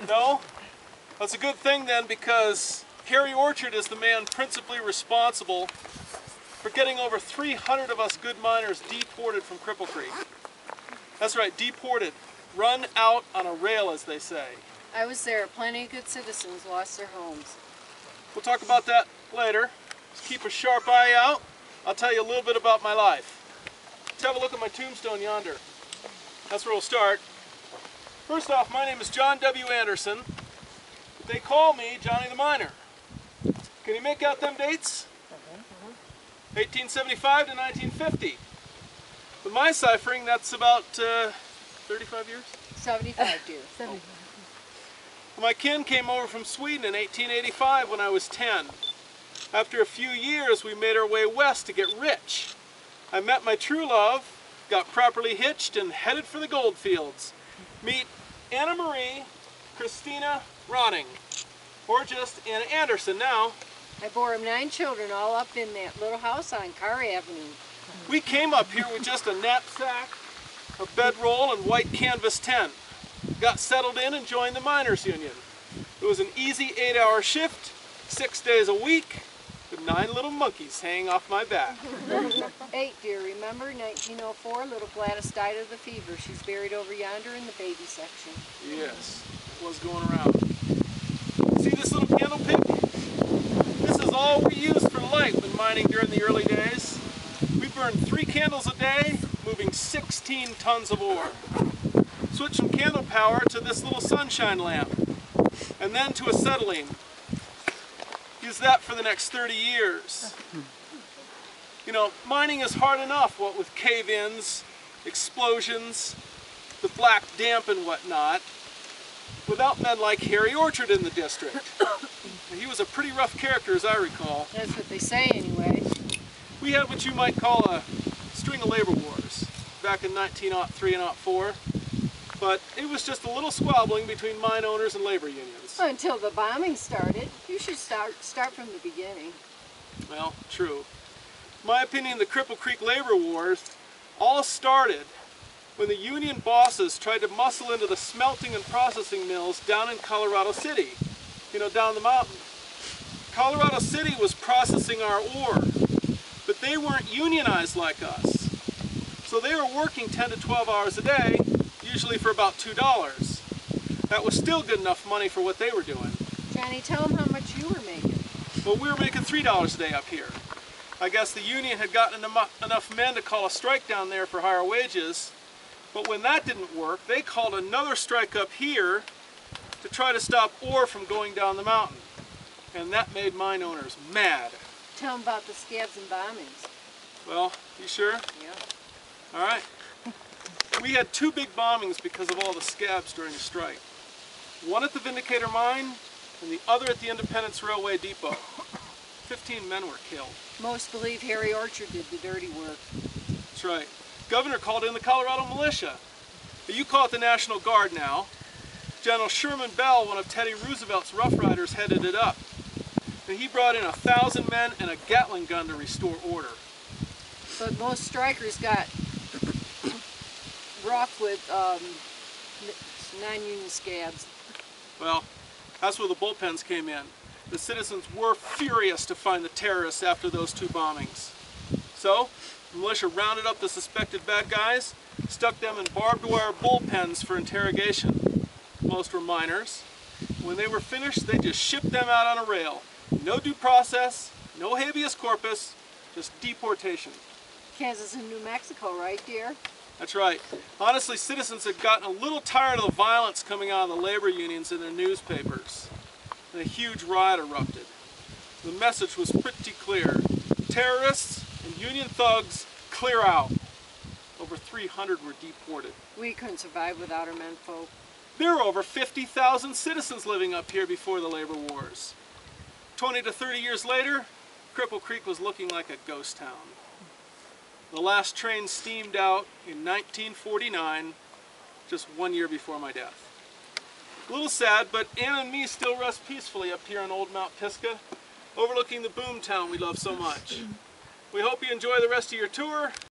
No? That's a good thing then, because Harry Orchard is the man principally responsible for getting over 300 of us good miners deported from Cripple Creek. That's right, deported. Run out on a rail, as they say. I was there. Plenty of good citizens lost their homes. We'll talk about that later. Just keep a sharp eye out. I'll tell you a little bit about my life. Let's have a look at my tombstone yonder. That's where we'll start. First off, my name is John W. Anderson. But they call me Johnny the Miner. Can you make out them dates? 1875 to 1950. With my ciphering, that's about 35 years? 75, dear. 75. Well, my kin came over from Sweden in 1885 when I was 10. After a few years, we made our way west to get rich. I met my true love, got properly hitched, and headed for the gold fields. Meet Anna Marie Christina Ronning, or just Anna Anderson now. I bore him 9 children, all up in that little house on Carr Avenue. We came up here with just a knapsack, a bedroll, and white canvas tent. Got settled in and joined the Miners Union. It was an easy 8-hour shift, 6 days a week, with 9 little monkeys hanging off my back. 8, dear. Remember, 1904, little Gladys died of the fever. She's buried over yonder in the baby section. Yes, it was going around. See this little candle pick? This is all we used for light when mining during the early days. We burned 3 candles a day, moving 16 tons of ore. Switched from candle power to this little sunshine lamp, and then to acetylene. Used that for the next 30 years. You know, mining is hard enough, what with cave-ins, explosions, the black damp and whatnot, without men like Harry Orchard in the district. He was a pretty rough character, as I recall. That's what they say, anyway. We had what you might call a string of labor wars back in 1903 and 04, but it was just a little squabbling between mine owners and labor unions. Until the bombing started. You should start from the beginning. Well, true. In my opinion, the Cripple Creek labor wars all started when the union bosses tried to muscle into the smelting and processing mills down in Colorado City, you know, down the mountain. Colorado City was processing our ore, but they weren't unionized like us. So they were working 10 to 12 hours a day, usually for about $2. That was still good enough money for what they were doing. Johnny, tell them how much you were making. Well, we were making $3 a day up here. I guess the union had gotten enough men to call a strike down there for higher wages, but when that didn't work, they called another strike up here to try to stop ore from going down the mountain. And that made mine owners mad. Tell them about the scabs and bombings. Well, you sure? Yeah. All right. We had 2 big bombings because of all the scabs during the strike. One at the Vindicator Mine and the other at the Independence Railway Depot. 15 men were killed. Most believe Harry Orchard did the dirty work. That's right. Governor called in the Colorado militia. You call it the National Guard now. General Sherman Bell, one of Teddy Roosevelt's Rough Riders, headed it up. And he brought in 1,000 men and a Gatling gun to restore order. But most strikers got rough with non-union scabs. Well, that's where the bullpens came in. The citizens were furious to find the terrorists after those 2 bombings. So, the militia rounded up the suspected bad guys, stuck them in barbed wire bullpens for interrogation. Most were miners. When they were finished, they just shipped them out on a rail. No due process, no habeas corpus, just deportation. Kansas and New Mexico, right, dear? That's right. Honestly, citizens had gotten a little tired of the violence coming out of the labor unions in their newspapers, and a huge riot erupted. The message was pretty clear. Terrorists and union thugs, clear out. Over 300 were deported. We couldn't survive without our menfolk. There were over 50,000 citizens living up here before the labor wars. 20 to 30 years later, Cripple Creek was looking like a ghost town. The last train steamed out in 1949, just 1 year before my death. A little sad, but Anna and me still rest peacefully up here on old Mount Pisgah, overlooking the boom town we love so much. We hope you enjoy the rest of your tour.